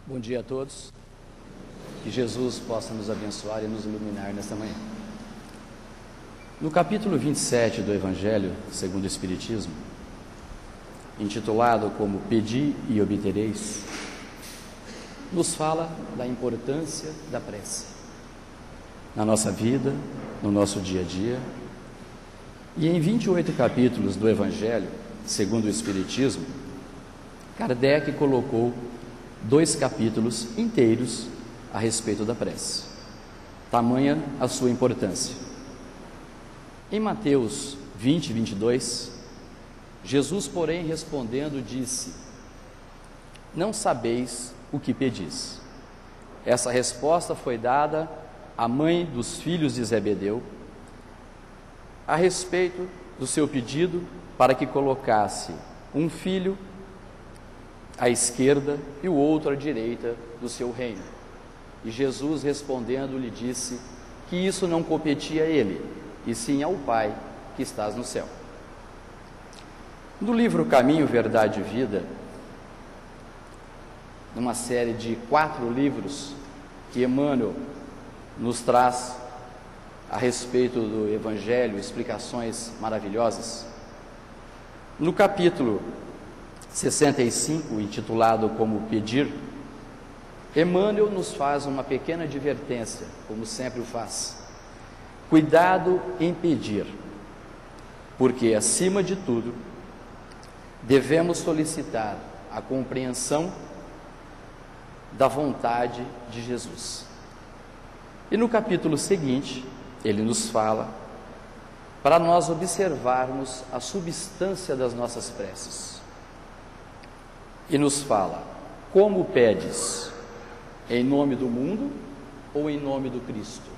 Bom dia a todos, que Jesus possa nos abençoar e nos iluminar nesta manhã. No capítulo 27 do Evangelho segundo o Espiritismo, intitulado como Pedi e Obtereis, nos fala da importância da prece na nossa vida, no nosso dia a dia. E em 28 capítulos do Evangelho segundo o Espiritismo, Kardec colocou 2 capítulos inteiros a respeito da prece, tamanha a sua importância. Em Mateus 20, 22, Jesus, porém, respondendo, disse: não sabeis o que pedis. Essa resposta foi dada à mãe dos filhos de Zebedeu a respeito do seu pedido para que colocasse um filho à esquerda e o outro à direita do seu reino. E Jesus, respondendo, lhe disse que isso não competia a ele, e sim ao Pai que estás no céu. No livro Caminho, Verdade e Vida, numa série de 4 livros que Emmanuel nos traz a respeito do Evangelho, explicações maravilhosas, no capítulo 65, intitulado como Pedir, Emmanuel nos faz uma pequena advertência, como sempre o faz. Cuidado em pedir, porque, acima de tudo, devemos solicitar a compreensão da vontade de Jesus. E no capítulo seguinte, ele nos fala para nós observarmos a substância das nossas preces. E nos fala: como pedes? Em nome do mundo ou em nome do Cristo?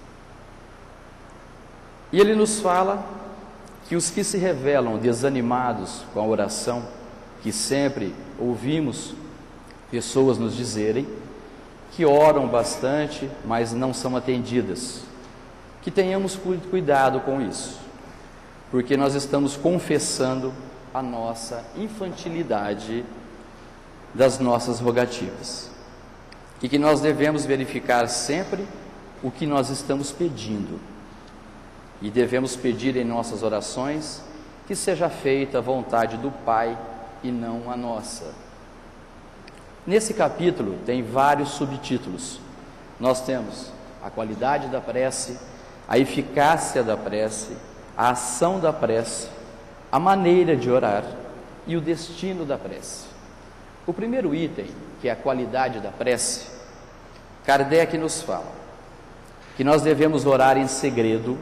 E ele nos fala que os que se revelam desanimados com a oração, que sempre ouvimos pessoas nos dizerem que oram bastante, mas não são atendidas, que tenhamos cuidado com isso, porque nós estamos confessando a nossa infantilidade das nossas rogativas, e que nós devemos verificar sempre o que nós estamos pedindo, e devemos pedir em nossas orações que seja feita a vontade do Pai e não a nossa. Nesse capítulo tem vários subtítulos. Nós temos a qualidade da prece, a eficácia da prece, a ação da prece, a maneira de orar e o destino da prece. O primeiro item, que é a qualidade da prece, Kardec nos fala que nós devemos orar em segredo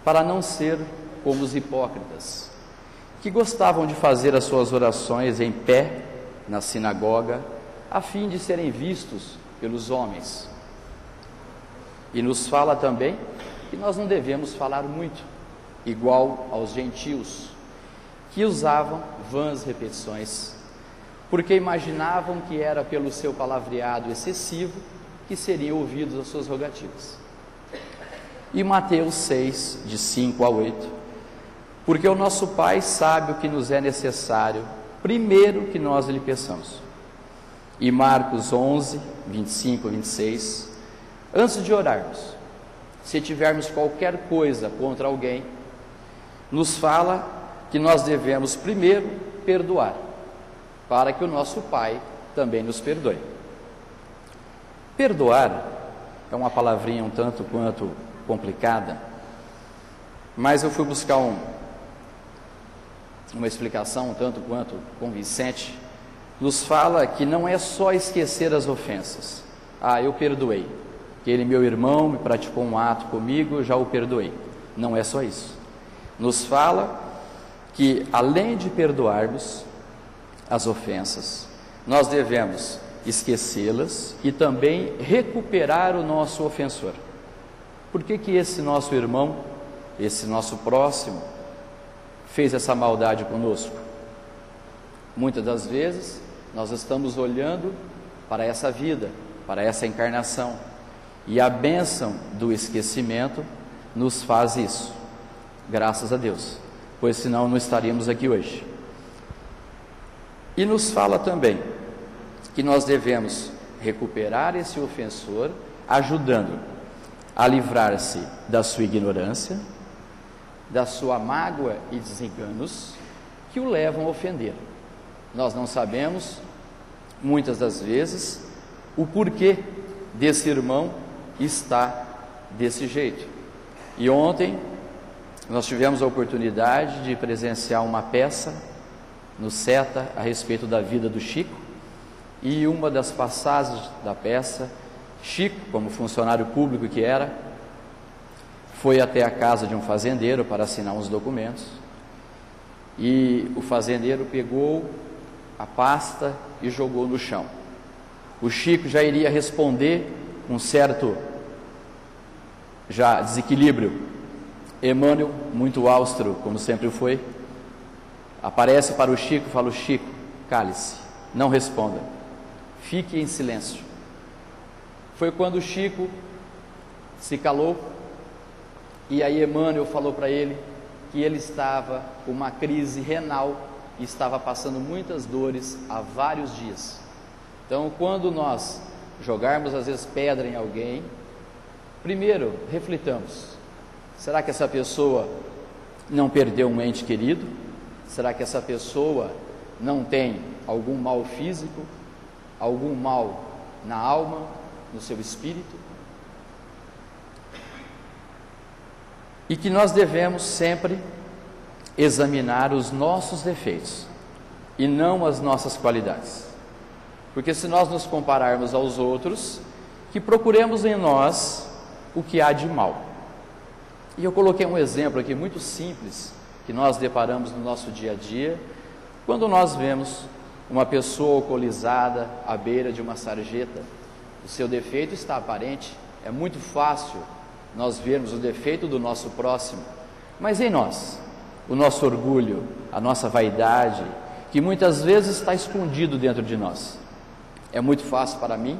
para não ser como os hipócritas, que gostavam de fazer as suas orações em pé, na sinagoga, a fim de serem vistos pelos homens. E nos fala também que nós não devemos falar muito, igual aos gentios, que usavam vãs repetições, porque imaginavam que era pelo seu palavreado excessivo que seriam ouvidos as suas rogativas. E Mateus 6, de 5 a 8, porque o nosso Pai sabe o que nos é necessário, primeiro que nós lhe peçamos. E Marcos 11, 25 a 26, antes de orarmos, se tivermos qualquer coisa contra alguém, nos fala que nós devemos primeiro perdoar, para que o nosso Pai também nos perdoe. Perdoar é uma palavrinha um tanto quanto complicada, mas eu fui buscar uma explicação um tanto quanto convincente. Nos fala que não é só esquecer as ofensas. Eu perdoei, aquele meu irmão me praticou um ato comigo, eu já o perdoei. Não é só isso. Nos fala que, além de perdoarmos as ofensas, nós devemos esquecê-las e também recuperar o nosso ofensor. Por que esse nosso irmão, esse nosso próximo, fez essa maldade conosco? Muitas das vezes nós estamos olhando para essa vida, para essa encarnação, e a bênção do esquecimento nos faz isso, graças a Deus, pois senão não estaríamos aqui hoje. E nos fala também que nós devemos recuperar esse ofensor, ajudando a livrar-se da sua ignorância, da sua mágoa e desenganos que o levam a ofender. Nós não sabemos, muitas das vezes, o porquê desse irmão está desse jeito. E ontem nós tivemos a oportunidade de presenciar uma peça no SETA a respeito da vida do Chico, e uma das passagens da peça, Chico, como funcionário público que era, foi até a casa de um fazendeiro para assinar uns documentos, e o fazendeiro pegou a pasta e jogou no chão. O Chico já iria responder com um certo já desequilíbrio. Emmanuel, muito austro, como sempre foi, aparece para o Chico e fala: Chico, cale-se, não responda, fique em silêncio. Foi quando o Chico se calou, e aí Emmanuel falou para ele que ele estava com uma crise renal e estava passando muitas dores há vários dias. Então, quando nós jogarmos às vezes pedra em alguém, primeiro reflitamos: será que essa pessoa não perdeu um ente querido? Será que essa pessoa não tem algum mal físico, algum mal na alma, no seu espírito? E que nós devemos sempre examinar os nossos defeitos e não as nossas qualidades. Porque se nós nos compararmos aos outros, que procuremos em nós o que há de mal. E eu coloquei um exemplo aqui muito simples, que nós deparamos no nosso dia a dia, quando nós vemos uma pessoa alcoolizada à beira de uma sarjeta. O seu defeito está aparente, é muito fácil nós vermos o defeito do nosso próximo, mas em nós, o nosso orgulho, a nossa vaidade, que muitas vezes está escondido dentro de nós. É muito fácil para mim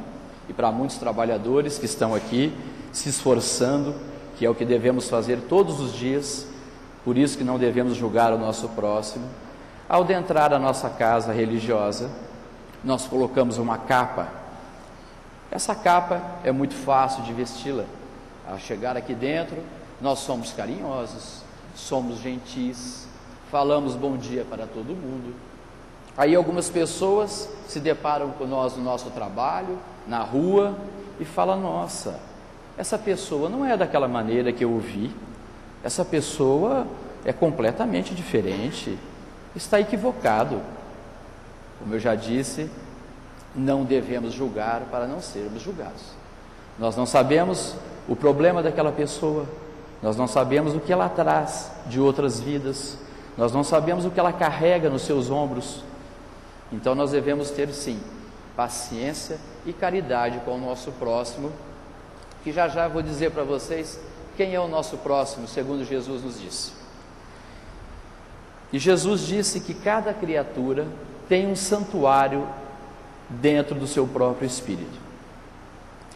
e para muitos trabalhadores que estão aqui se esforçando, que é o que devemos fazer todos os dias, por isso que não devemos julgar o nosso próximo. Ao adentrar a nossa casa religiosa, nós colocamos uma capa. Essa capa é muito fácil de vesti-la. Ao chegar aqui dentro, nós somos carinhosos, somos gentis, falamos bom dia para todo mundo. Aí algumas pessoas se deparam com nós no nosso trabalho, na rua, e falam: nossa, essa pessoa não é daquela maneira que eu ouvi, essa pessoa é completamente diferente, está equivocado. Como eu já disse, não devemos julgar para não sermos julgados. Nós não sabemos o problema daquela pessoa, nós não sabemos o que ela traz de outras vidas, nós não sabemos o que ela carrega nos seus ombros. Então nós devemos ter sim paciência e caridade com o nosso próximo, que já já vou dizer para vocês quem é o nosso próximo, segundo Jesus nos disse. E Jesus disse que cada criatura tem um santuário dentro do seu próprio espírito.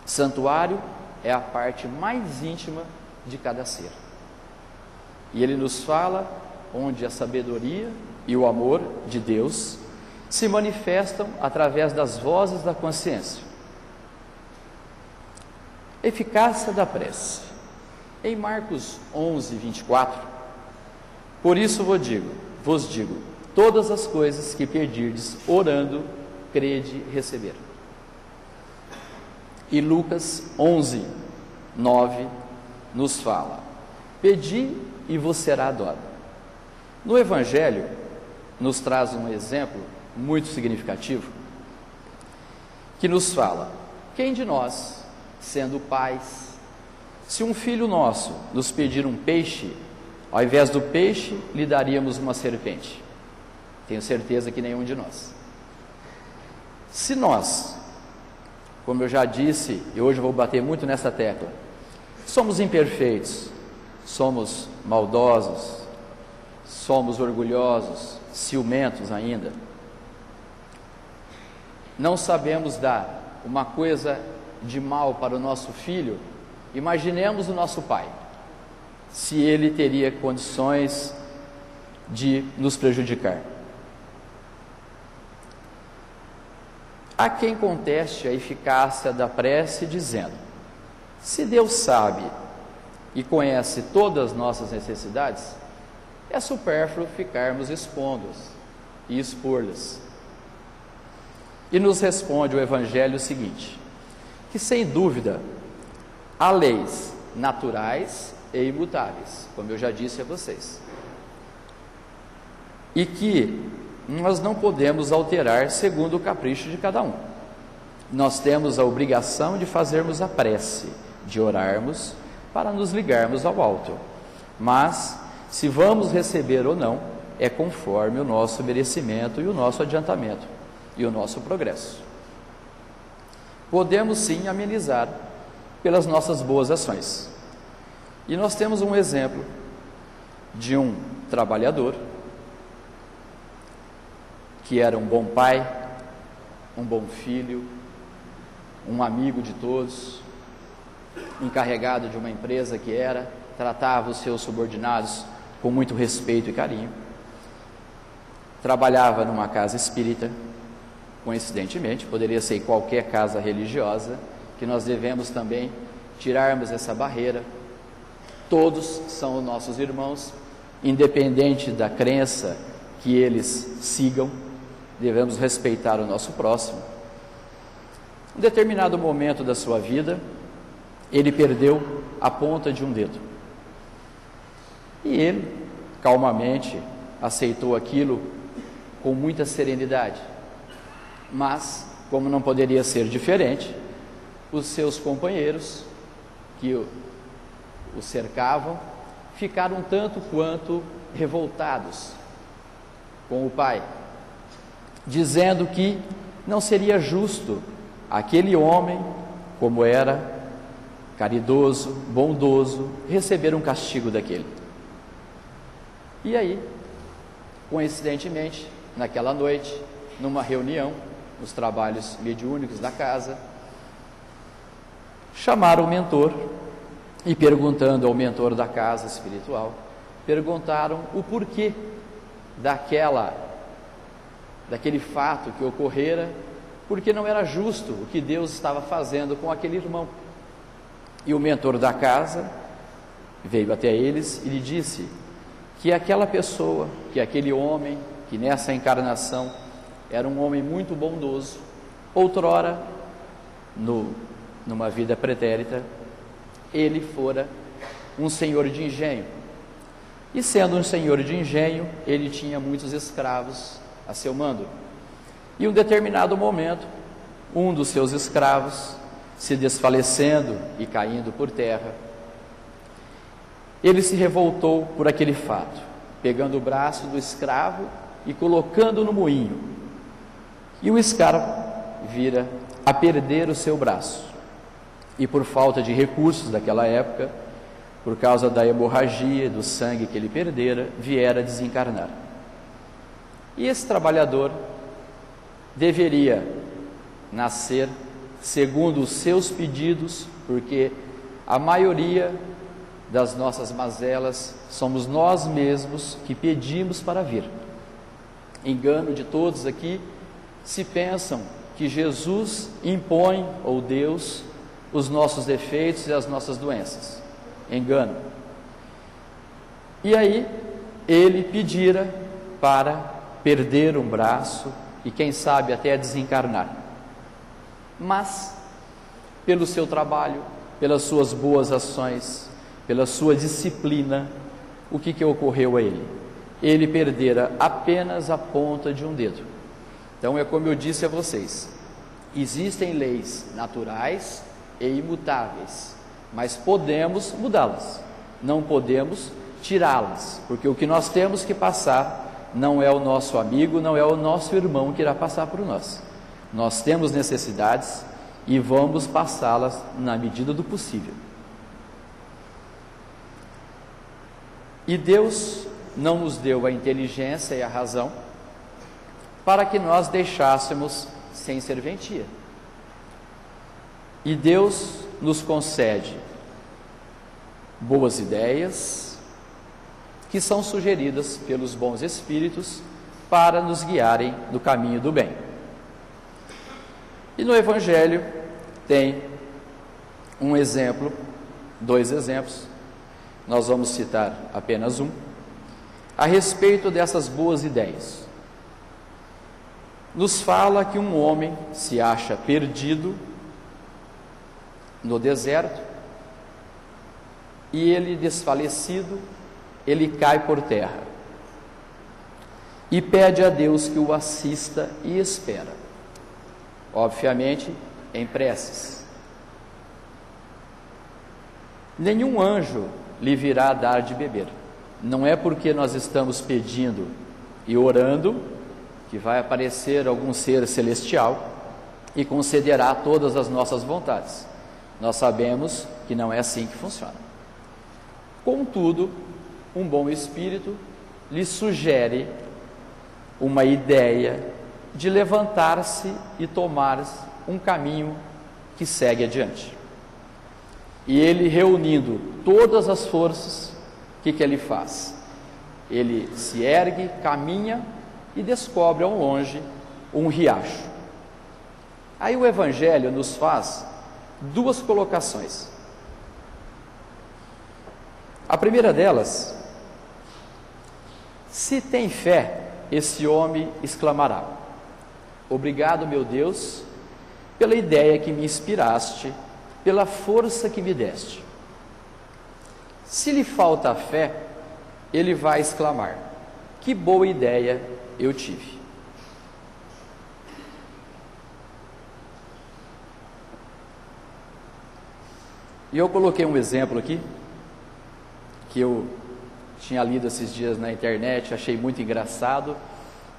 Santuário é a parte mais íntima de cada ser. E ele nos fala onde a sabedoria e o amor de Deus se manifestam através das vozes da consciência. Eficácia da prece. Em Marcos 11, 24, por isso vos digo, todas as coisas que pedirdes orando, crede receber. E Lucas 11, 9, nos fala: pedi e vos será dado. No Evangelho, nos traz um exemplo muito significativo, que nos fala: quem de nós, sendo pais, se um filho nosso nos pedir um peixe, ao invés do peixe, lhe daríamos uma serpente? Tenho certeza que nenhum de nós. Se nós, como eu já disse, e hoje eu vou bater muito nessa tecla, somos imperfeitos, somos maldosos, somos orgulhosos, ciumentos ainda, não sabemos dar uma coisa de mal para o nosso filho, imaginemos o nosso pai, se ele teria condições de nos prejudicar. Há quem conteste a eficácia da prece dizendo: se Deus sabe e conhece todas as nossas necessidades, é supérfluo ficarmos expondo-as e expor-las. E nos responde o Evangelho o seguinte: que sem dúvida há leis naturais e imutáveis, como eu já disse a vocês, e que nós não podemos alterar segundo o capricho de cada um. Nós temos a obrigação de fazermos a prece, de orarmos para nos ligarmos ao alto, mas se vamos receber ou não é conforme o nosso merecimento e o nosso adiantamento e o nosso progresso. Podemos sim amenizar pelas nossas boas ações. E nós temos um exemplo de um trabalhador que era um bom pai, um bom filho, um amigo de todos, encarregado de uma empresa que tratava os seus subordinados com muito respeito e carinho, trabalhava numa casa espírita, coincidentemente, poderia ser em qualquer casa religiosa, que nós devemos também tirarmos essa barreira. Todos são nossos irmãos, independente da crença que eles sigam, devemos respeitar o nosso próximo. Em um determinado momento da sua vida, ele perdeu a ponta de um dedo. E ele, calmamente, aceitou aquilo com muita serenidade. Mas, como não poderia ser diferente, os seus companheiros que o cercavam ficaram um tanto quanto revoltados com o pai, dizendo que não seria justo aquele homem, como era caridoso, bondoso, receber um castigo daquele. E aí, coincidentemente, naquela noite, numa reunião, nos trabalhos mediúnicos da casa, chamaram o mentor e, perguntando ao mentor da casa espiritual, perguntaram o porquê daquele fato que ocorrera, porque não era justo o que Deus estava fazendo com aquele irmão. E o mentor da casa veio até eles e lhe disse que aquela pessoa, que aquele homem, que nessa encarnação era um homem muito bondoso, outrora, numa vida pretérita, ele fora um senhor de engenho. E sendo um senhor de engenho, ele tinha muitos escravos a seu mando. E em um determinado momento, um dos seus escravos, se desfalecendo e caindo por terra, ele se revoltou por aquele fato, pegando o braço do escravo e colocando no moinho. E o escravo vira a perder o seu braço. E por falta de recursos daquela época, por causa da hemorragia, do sangue que ele perdera, viera a desencarnar. E esse trabalhador deveria nascer segundo os seus pedidos, porque a maioria das nossas mazelas somos nós mesmos que pedimos para vir. Engano de todos aqui, se pensam que Jesus impõe, ou Deus, os nossos defeitos e as nossas doenças. Engano. E aí, ele pedira para perder um braço e quem sabe até desencarnar. Mas, pelo seu trabalho, pelas suas boas ações, pela sua disciplina, o que ocorreu a ele? Ele perdera apenas a ponta de um dedo. Então é como eu disse a vocês, existem leis naturais e imutáveis, mas podemos mudá-las, não podemos tirá-las, porque o que nós temos que passar não é o nosso amigo, não é o nosso irmão que irá passar por nós. Nós temos necessidades e vamos passá-las na medida do possível. E Deus não nos deu a inteligência e a razão para que nós deixássemos sem serventia. E Deus nos concede boas ideias que são sugeridas pelos bons espíritos para nos guiarem no caminho do bem. E no Evangelho tem um exemplo, 2 exemplos, nós vamos citar apenas um, a respeito dessas boas ideias. Nos fala que um homem se acha perdido no deserto e ele, desfalecido, ele cai por terra e pede a Deus que o assista e espera, obviamente em preces. Nenhum anjo lhe virá dar de beber. Não é porque nós estamos pedindo e orando que vai aparecer algum ser celestial e concederá todas as nossas vontades. Nós sabemos que não é assim que funciona. Contudo, um bom espírito lhe sugere uma ideia de levantar-se e tomar um caminho que segue adiante. E ele, reunindo todas as forças, o que ele faz? Ele se ergue, caminha e descobre ao longe um riacho. Aí o Evangelho nos faz 2 colocações. A primeira delas: se tem fé, esse homem exclamará: obrigado, meu Deus, pela ideia que me inspiraste, pela força que me deste. Se lhe falta a fé, ele vai exclamar: que boa ideia eu tive. E eu coloquei um exemplo aqui, que eu tinha lido esses dias na internet, achei muito engraçado.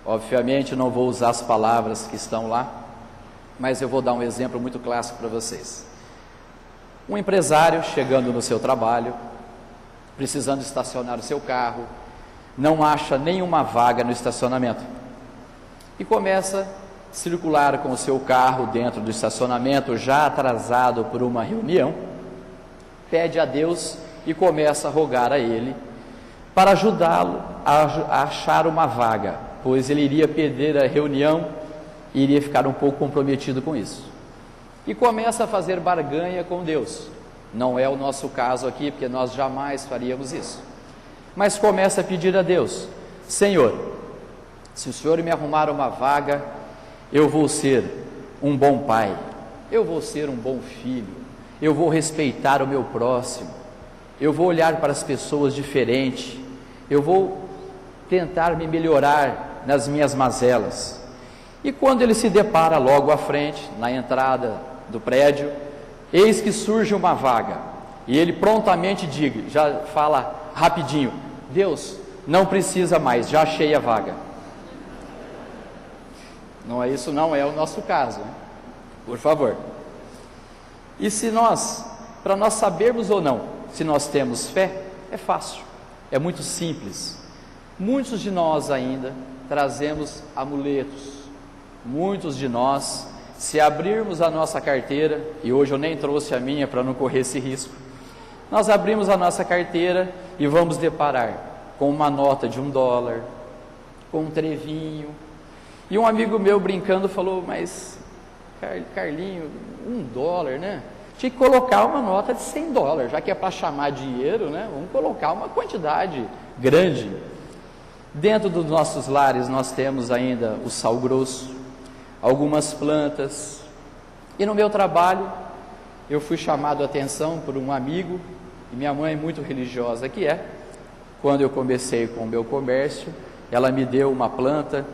Obviamente não vou usar as palavras que estão lá, mas eu vou dar um exemplo muito clássico para vocês. Um empresário chegando no seu trabalho, precisando estacionar o seu carro, não acha nenhuma vaga no estacionamento e começa a circular com o seu carro dentro do estacionamento, já atrasado por uma reunião. Pede a Deus e começa a rogar a Ele para ajudá-lo a achar uma vaga, pois ele iria perder a reunião e iria ficar um pouco comprometido com isso. E começa a fazer barganha com Deus. Não é o nosso caso aqui, porque nós jamais faríamos isso. Mas começa a pedir a Deus: Senhor, se o Senhor me arrumar uma vaga, eu vou ser um bom pai, eu vou ser um bom filho, eu vou respeitar o meu próximo, eu vou olhar para as pessoas diferente, eu vou tentar me melhorar nas minhas mazelas. E quando ele se depara logo à frente, na entrada do prédio, eis que surge uma vaga, e ele prontamente já fala rapidinho: Deus, não precisa mais, já achei a vaga. Não é isso, não é o nosso caso, né? Por favor. E para nós sabermos ou não se nós temos fé, é fácil, é muito simples. Muitos de nós ainda trazemos amuletos. Muitos de nós, se abrirmos a nossa carteira, e hoje eu nem trouxe a minha para não correr esse risco, nós abrimos a nossa carteira e vamos deparar com uma nota de $1, com um trevinho. E um amigo meu brincando falou: mas Carlinho, $1, né? Tinha que colocar uma nota de $100, já que é para chamar dinheiro, né? Vamos colocar uma quantidade grande. Dentro dos nossos lares nós temos ainda o sal grosso, algumas plantas. E no meu trabalho eu fui chamado a atenção por um amigo, e minha mãe, muito religiosa que é, quando eu comecei com o meu comércio, ela me deu uma planta,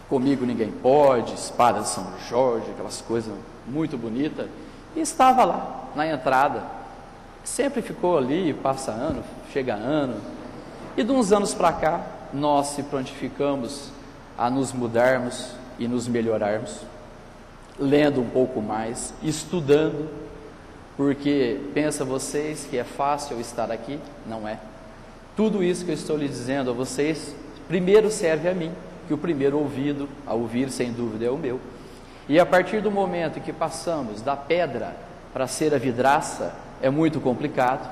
Comigo Ninguém Pode, espada de São Jorge, aquelas coisas muito bonitas, e estava lá na entrada. Sempre ficou ali, passa ano, chega ano, e de uns anos para cá nós se prontificamos a nos mudarmos e nos melhorarmos, lendo um pouco mais, estudando, porque pensa vocês que é fácil eu estar aqui? Não é. Tudo isso que eu estou lhe dizendo a vocês, primeiro serve a mim, que o primeiro ouvido a ouvir sem dúvida é o meu. E a partir do momento que passamos da pedra para ser a vidraça, é muito complicado,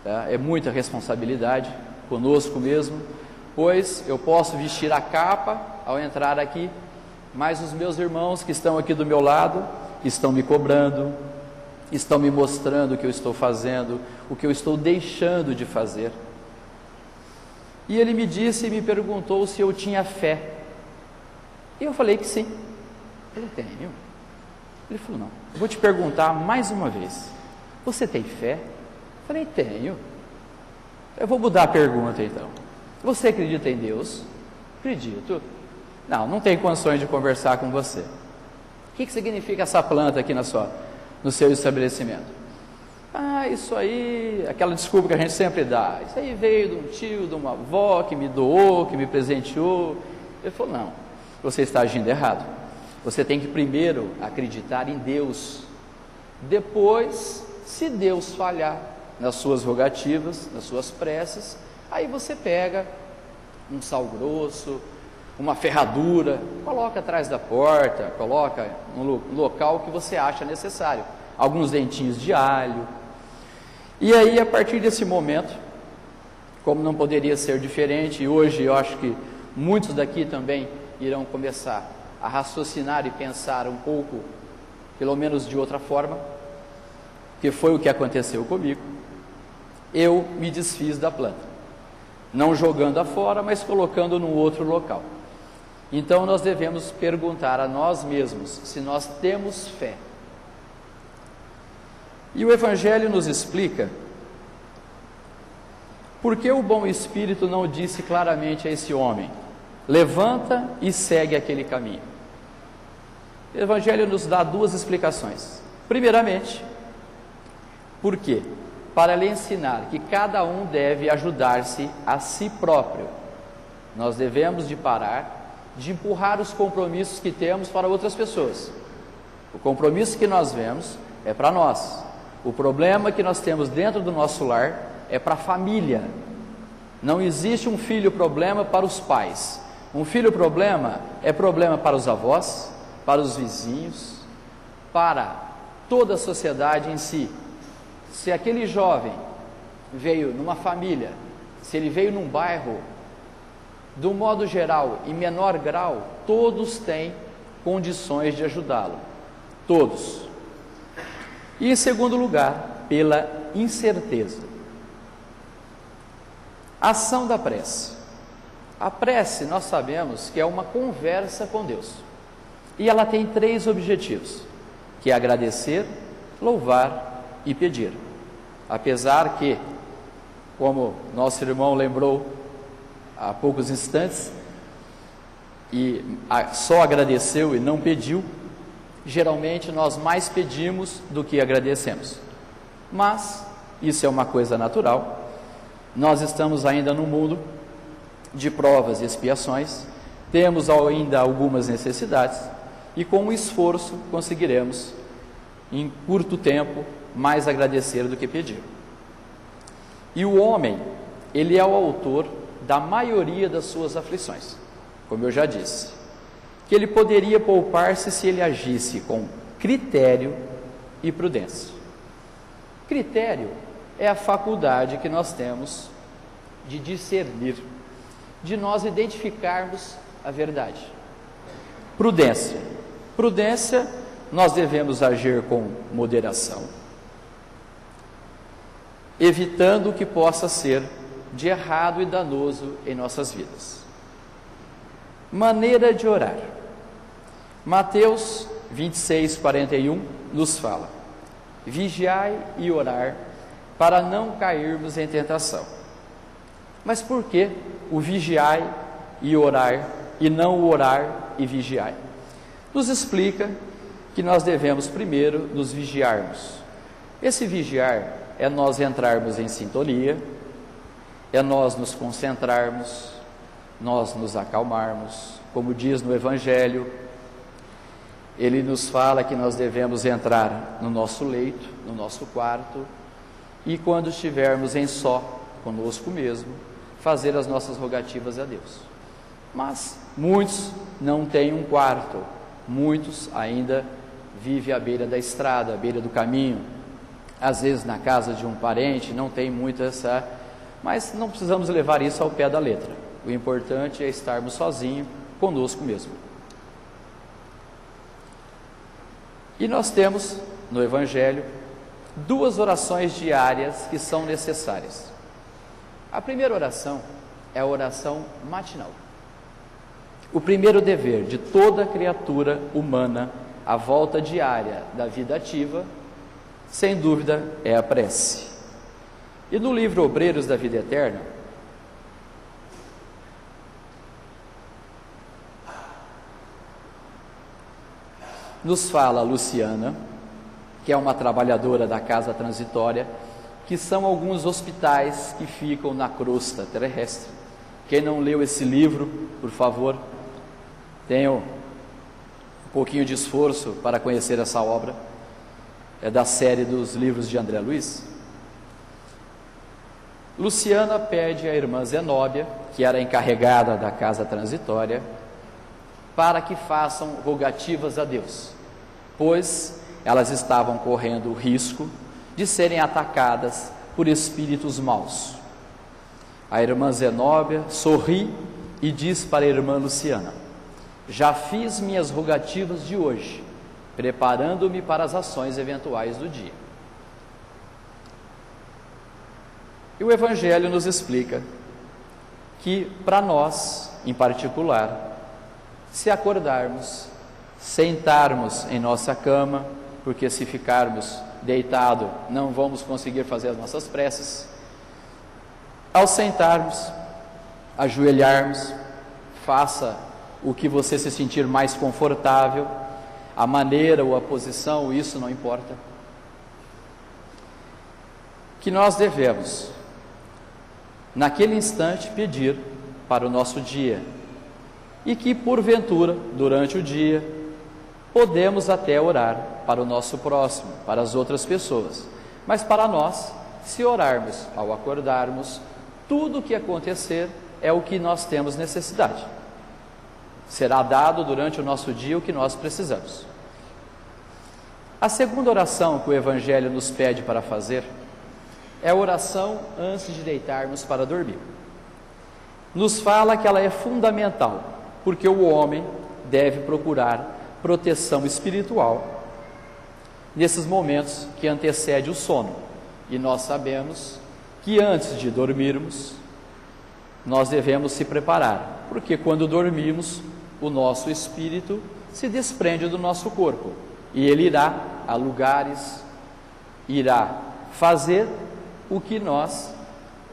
tá? É muita responsabilidade conosco mesmo, pois eu posso vestir a capa ao entrar aqui, mas os meus irmãos que estão aqui do meu lado estão me cobrando, estão me mostrando o que eu estou fazendo, o que eu estou deixando de fazer. E ele me disse e me perguntou se eu tinha fé. E eu falei que sim. Eu tenho. Ele falou, não, eu vou te perguntar mais uma vez, você tem fé? Eu falei, tenho. Eu vou mudar a pergunta então. Você acredita em Deus? Acredito. Não tem condições de conversar com você. O que significa essa planta aqui no seu estabelecimento? Isso aí, aquela desculpa que a gente sempre dá, isso aí veio de um tio, de uma avó que me doou, que me presenteou. Ele falou, não, você está agindo errado. Você tem que primeiro acreditar em Deus. Depois, se Deus falhar nas suas rogativas, nas suas preces, aí você pega um sal grosso, uma ferradura, coloca atrás da porta, coloca no local que você acha necessário, alguns dentinhos de alho. E aí, a partir desse momento, como não poderia ser diferente, e hoje eu acho que muitos daqui também irão começar a raciocinar e pensar um pouco, pelo menos de outra forma, que foi o que aconteceu comigo. Eu me desfiz da planta, não jogando-a fora, mas colocando num outro local. Então nós devemos perguntar a nós mesmos se nós temos fé. E o Evangelho nos explica por que o bom Espírito não disse claramente a esse homem, levanta e segue aquele caminho. O Evangelho nos dá duas explicações. Primeiramente, por quê? Para lhe ensinar que cada um deve ajudar-se a si próprio. Nós devemos de parar de empurrar os compromissos que temos para outras pessoas. O compromisso que nós vemos é para nós. O problema que nós temos dentro do nosso lar é para a família. Não existe um filho problema para os pais. Um filho problema é problema para os avós, para os vizinhos, para toda a sociedade em si. Se aquele jovem veio numa família, se ele veio num bairro, do modo geral, em menor grau, todos têm condições de ajudá-lo. Todos. E em segundo lugar, pela incerteza. Ação da prece. A prece, nós sabemos que é uma conversa com Deus. E ela tem 3 objetivos, que é agradecer, louvar e pedir. Apesar que, como nosso irmão lembrou há poucos instantes, e só agradeceu e não pediu, geralmente nós mais pedimos do que agradecemos. Mas isso é uma coisa natural. Nós estamos ainda no mundo de provas e expiações, temos ainda algumas necessidades, e com o esforço conseguiremos, em curto tempo, mais agradecer do que pedir. E o homem, ele é o autor da maioria das suas aflições, como eu já disse, que ele poderia poupar-se se ele agisse com critério e prudência. Critério é a faculdade que nós temos de discernir, de nós identificarmos a verdade. Prudência. Prudência, nós devemos agir com moderação, evitando o que possa ser de errado e danoso em nossas vidas. Maneira de orar. Mateus 26:41 nos fala: vigiai e orar, para não cairmos em tentação. Mas por que o vigiai e orar, e não o orar e vigiai? Nos explica que nós devemos primeiro nos vigiarmos. Esse vigiar é nós entrarmos em sintonia, é nós nos concentrarmos, nós nos acalmarmos. Como diz no Evangelho, ele nos fala que nós devemos entrar no nosso leito, no nosso quarto, e quando estivermos em só, conosco mesmo, fazer as nossas rogativas a Deus. Mas muitos não têm um quarto, muitos ainda vivem à beira da estrada, à beira do caminho, às vezes na casa de um parente, não tem muito essa... Mas não precisamos levar isso ao pé da letra. O importante é estarmos sozinhos, conosco mesmo. E nós temos no Evangelho 2 orações diárias que são necessárias. A primeira oração é a oração matinal. O primeiro dever de toda criatura humana à volta diária da vida ativa, sem dúvida, é a prece. E no livro Obreiros da Vida Eterna, nos fala a Luciana, que é uma trabalhadora da casa transitória, que são alguns hospitais que ficam na crosta terrestre. Quem não leu esse livro, por favor, tenha um pouquinho de esforço para conhecer essa obra. É da série dos livros de André Luiz. Luciana pede à irmã Zenóbia, que era encarregada da casa transitória, para que façam rogativas a Deus, pois elas estavam correndo o risco de serem atacadas por espíritos maus. A irmã Zenóbia sorri e diz para a irmã Luciana: já fiz minhas rogativas de hoje, preparando-me para as ações eventuais do dia. E o Evangelho nos explica que, para nós, em particular, se acordarmos, sentarmos em nossa cama, porque se ficarmos deitados não vamos conseguir fazer as nossas preces. Ao sentarmos, ajoelharmos, faça o que você se sentir mais confortável, a maneira ou a posição, isso não importa. Que nós devemos, naquele instante, pedir para o nosso dia, e que porventura, durante o dia, podemos até orar para o nosso próximo, para as outras pessoas, mas para nós, se orarmos ao acordarmos, tudo o que acontecer é o que nós temos necessidade. Será dado durante o nosso dia o que nós precisamos. A segunda oração que o Evangelho nos pede para fazer é a oração antes de deitarmos para dormir. Nos fala que ela é fundamental, porque o homem deve procurar proteção espiritual nesses momentos que antecedem o sono. E nós sabemos que antes de dormirmos, nós devemos se preparar, porque quando dormimos, o nosso espírito se desprende do nosso corpo, e ele irá a lugares, irá fazer o que nós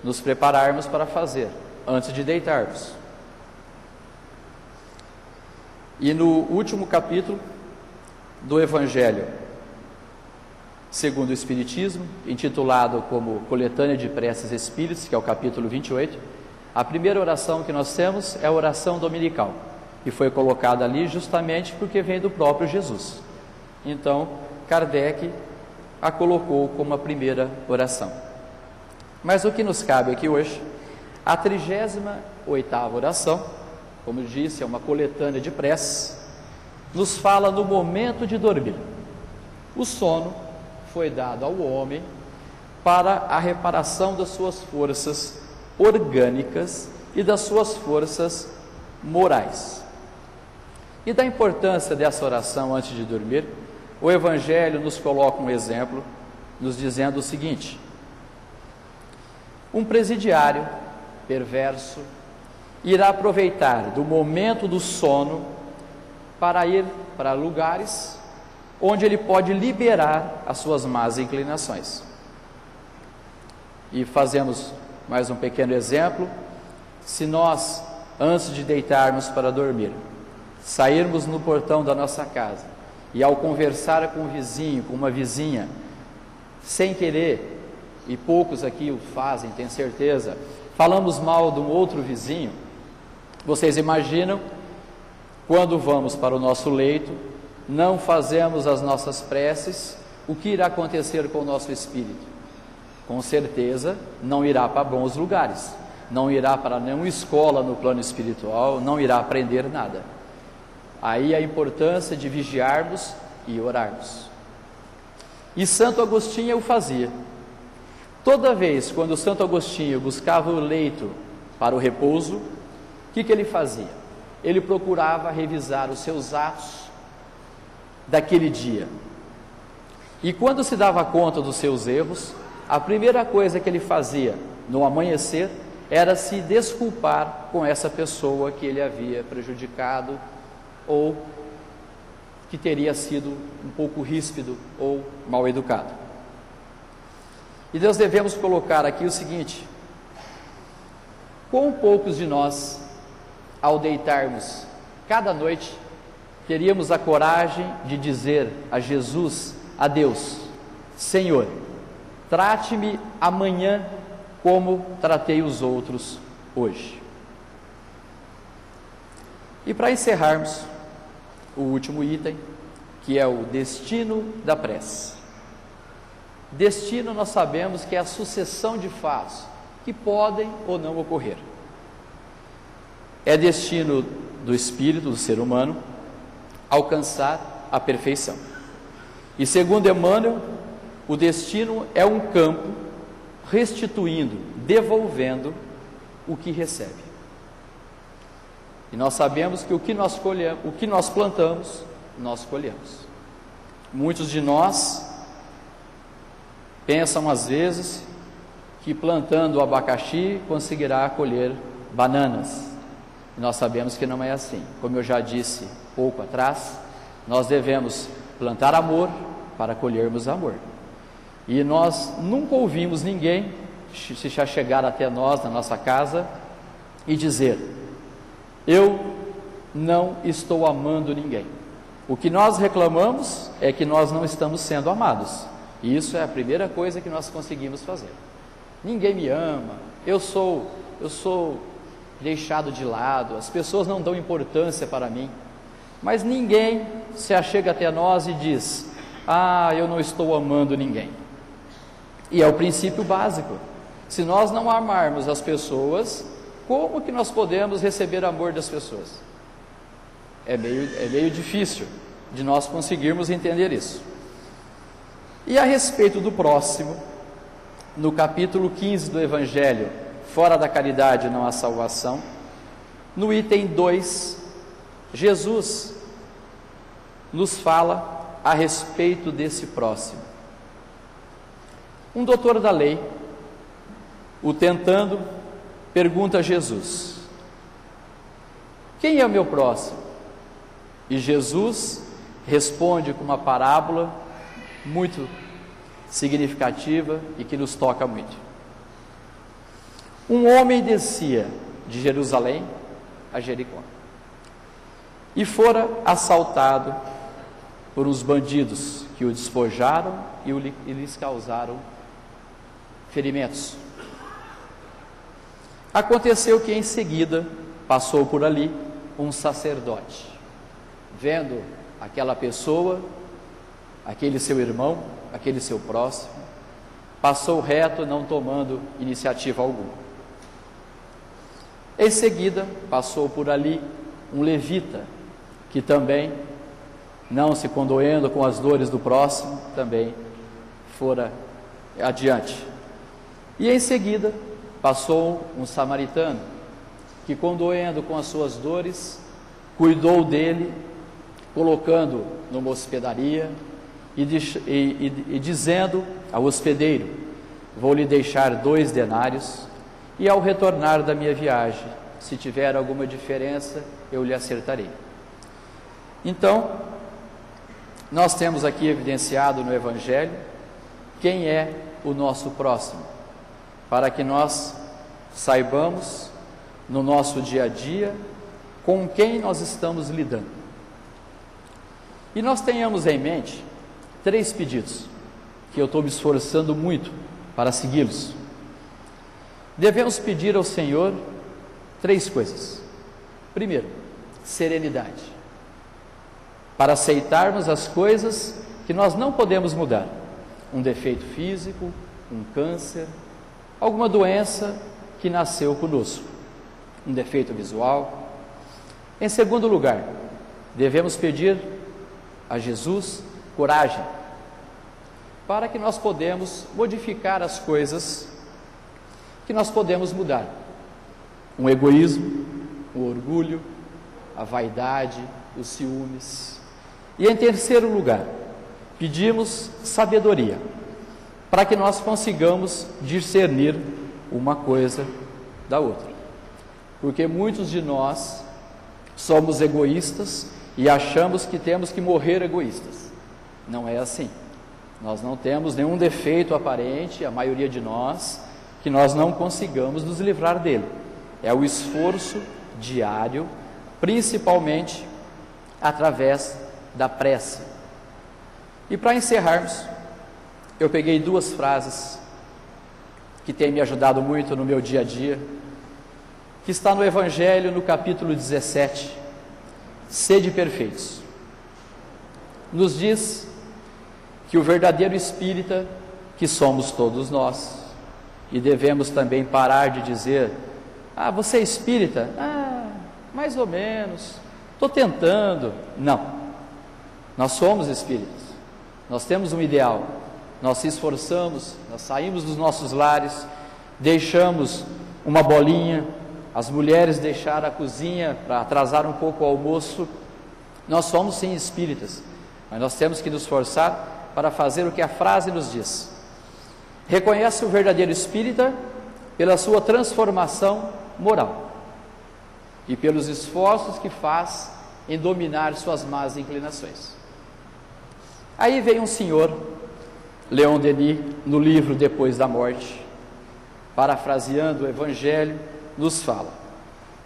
nos prepararmos para fazer antes de deitarmos. E no último capítulo do Evangelho segundo o Espiritismo, intitulado como Coletânea de Preces Espíritas, que é o capítulo 28, a primeira oração que nós temos é a oração dominical, que foi colocada ali justamente porque vem do próprio Jesus. Então, Kardec a colocou como a primeira oração. Mas o que nos cabe aqui hoje, a 38ª oração, como disse, é uma coletânea de preces, nos fala no momento de dormir. O sono foi dado ao homem para a reparação das suas forças orgânicas e das suas forças morais. E da importância dessa oração antes de dormir, o Evangelho nos coloca um exemplo, nos dizendo o seguinte: um presidiário perverso irá aproveitar do momento do sono para ir para lugares onde ele pode liberar as suas más inclinações. E fazemos mais um pequeno exemplo: se nós, antes de deitarmos para dormir, sairmos no portão da nossa casa e ao conversar com um vizinho, com uma vizinha, sem querer, e poucos aqui o fazem, tenho certeza, falamos mal de um outro vizinho, vocês imaginam, quando vamos para o nosso leito, não fazemos as nossas preces, o que irá acontecer com o nosso espírito? Com certeza não irá para bons lugares, não irá para nenhuma escola no plano espiritual, não irá aprender nada. Aí a importância de vigiarmos e orarmos. E Santo Agostinho o fazia. Toda vez quando Santo Agostinho buscava o leito para o repouso, o que ele fazia? Ele procurava revisar os seus atos daquele dia, E quando se dava conta dos seus erros, a primeira coisa que ele fazia no amanhecer era se desculpar com essa pessoa que ele havia prejudicado ou que teria sido um pouco ríspido ou mal educado. E nós devemos colocar aqui o seguinte: quão poucos de nós, ao deitarmos cada noite, teríamos a coragem de dizer a Jesus, a Deus: Senhor, trate-me amanhã como tratei os outros hoje. E para encerrarmos, o último item, que é o destino da prece. Destino nós sabemos que é a sucessão de fatos que podem ou não ocorrer. É destino do espírito, do ser humano, alcançar a perfeição. E segundo Emmanuel, o destino é um campo restituindo, devolvendo o que recebe. E nós sabemos que o que nós plantamos, nós colhemos. Muitos de nós pensam às vezes que plantando abacaxi conseguirá colher bananas. E nós sabemos que não é assim. Como eu já disse pouco atrás, nós devemos plantar amor para colhermos amor. E nós nunca ouvimos ninguém se já chegar até nós, na nossa casa, e dizer: eu não estou amando ninguém. O que nós reclamamos é que nós não estamos sendo amados. E isso é a primeira coisa que nós conseguimos fazer. Ninguém me ama, eu sou deixado de lado, as pessoas não dão importância para mim. Mas ninguém se achega até nós e diz: ah, eu não estou amando ninguém. E é o princípio básico. Se nós não amarmos as pessoas, como que nós podemos receber amor das pessoas? É meio difícil de nós conseguirmos entender isso. E a respeito do próximo, no capítulo 15 do Evangelho, fora da caridade não há salvação, no item 2, Jesus nos fala a respeito desse próximo. Um doutor da lei, o tentando, pergunta a Jesus: quem é o meu próximo? E Jesus responde com uma parábola muito significativa e que nos toca muito. Um homem descia de Jerusalém a Jericó e fora assaltado por uns bandidos que o despojaram e lhes causaram ferimentos. Aconteceu que em seguida passou por ali um sacerdote, vendo aquela pessoa, aquele seu irmão, aquele seu próximo, passou reto, não tomando iniciativa alguma. Em seguida passou por ali um levita, que também, não se condoendo com as dores do próximo, também fora adiante. E em seguida passou um samaritano, que condoendo com as suas dores, cuidou dele, colocando numa hospedaria e dizendo ao hospedeiro: vou lhe deixar 2 denários e ao retornar da minha viagem, se tiver alguma diferença, eu lhe acertarei. Então, nós temos aqui evidenciado no Evangelho quem é o nosso próximo, para que nós saibamos no nosso dia a dia com quem nós estamos lidando. E nós tenhamos em mente 3 pedidos, que eu estou me esforçando muito para segui-los. Devemos pedir ao Senhor 3 coisas. Primeiro, serenidade, para aceitarmos as coisas que nós não podemos mudar. Um defeito físico, um câncer, alguma doença que nasceu conosco, um defeito visual. Em segundo lugar, devemos pedir a Jesus coragem, para que nós podemos modificar as coisas que nós podemos mudar. Um egoísmo, o orgulho, a vaidade, os ciúmes. E em terceiro lugar, pedimos sabedoria para que nós consigamos discernir uma coisa da outra. Porque muitos de nós somos egoístas e achamos que temos que morrer egoístas. Não é assim. Nós não temos nenhum defeito aparente, a maioria de nós, que nós não consigamos nos livrar dele. É o esforço diário, principalmente através da prece. E para encerrarmos, eu peguei 2 frases que têm me ajudado muito no meu dia a dia, que está no Evangelho, no capítulo 17, sede perfeitos. Nos diz que o verdadeiro espírita, que somos todos nós, e devemos também parar de dizer: ah, você é espírita? Ah, mais ou menos, estou tentando. Não, nós somos espíritas, nós temos um ideal, nós se esforçamos, nós saímos dos nossos lares, deixamos uma bolinha, as mulheres deixaram a cozinha para atrasar um pouco o almoço. Nós somos sim espíritas, mas nós temos que nos esforçar para fazer o que a frase nos diz. Reconhece o verdadeiro espírita pela sua transformação moral e pelos esforços que faz em dominar suas más inclinações. Aí vem um senhor, Leon Denis, no livro Depois da Morte, parafraseando o Evangelho, nos fala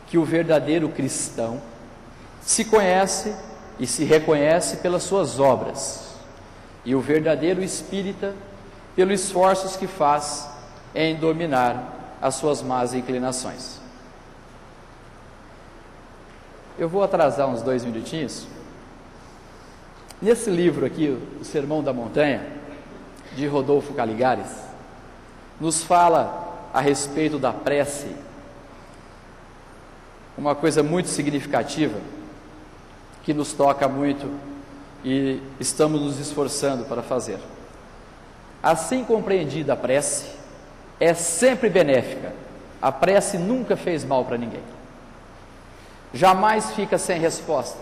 que o verdadeiro cristão se conhece e se reconhece pelas suas obras, e o verdadeiro espírita pelos esforços que faz em dominar as suas más inclinações. Eu vou atrasar uns 2 minutinhos. Nesse livro aqui, o Sermão da Montanha, de Rodolfo Caligares, nos fala a respeito da prece, uma coisa muito significativa, que nos toca muito e estamos nos esforçando para fazer. Assim compreendida, a prece é sempre benéfica. A prece nunca fez mal para ninguém, jamais fica sem resposta,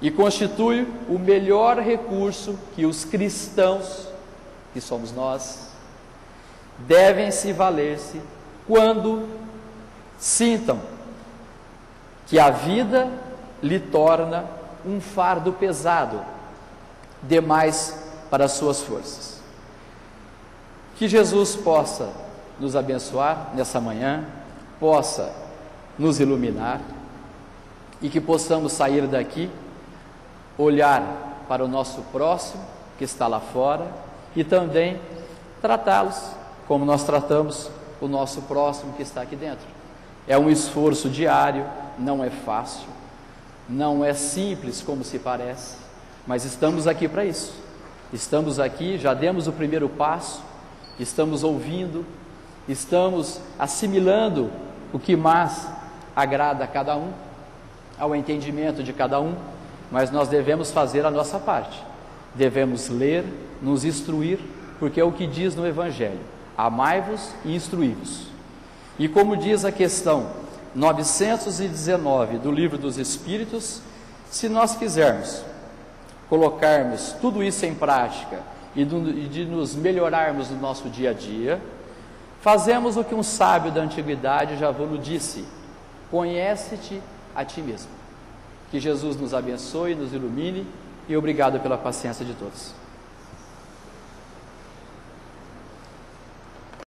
e constitui o melhor recurso que os cristãos, que somos nós, devem se valer-se quando sintam que a vida lhe torna um fardo pesado demais para as suas forças. Que Jesus possa nos abençoar nessa manhã, possa nos iluminar e que possamos sair daqui, olhar para o nosso próximo que está lá fora e também tratá-los como nós tratamos o nosso próximo que está aqui dentro. É um esforço diário, não é fácil, não é simples como se parece, mas estamos aqui para isso. Estamos aqui, já demos o primeiro passo, estamos ouvindo, estamos assimilando o que mais agrada a cada um, ao entendimento de cada um, mas nós devemos fazer a nossa parte. Devemos ler, nos instruir, porque é o que diz no Evangelho: amai-vos e instruí-vos. E como diz a questão 919 do Livro dos Espíritos, se nós quisermos colocarmos tudo isso em prática e de nos melhorarmos no nosso dia a dia, fazemos o que um sábio da antiguidade já nos disse: conhece-te a ti mesmo. Que Jesus nos abençoe, nos ilumine, e obrigado pela paciência de todos.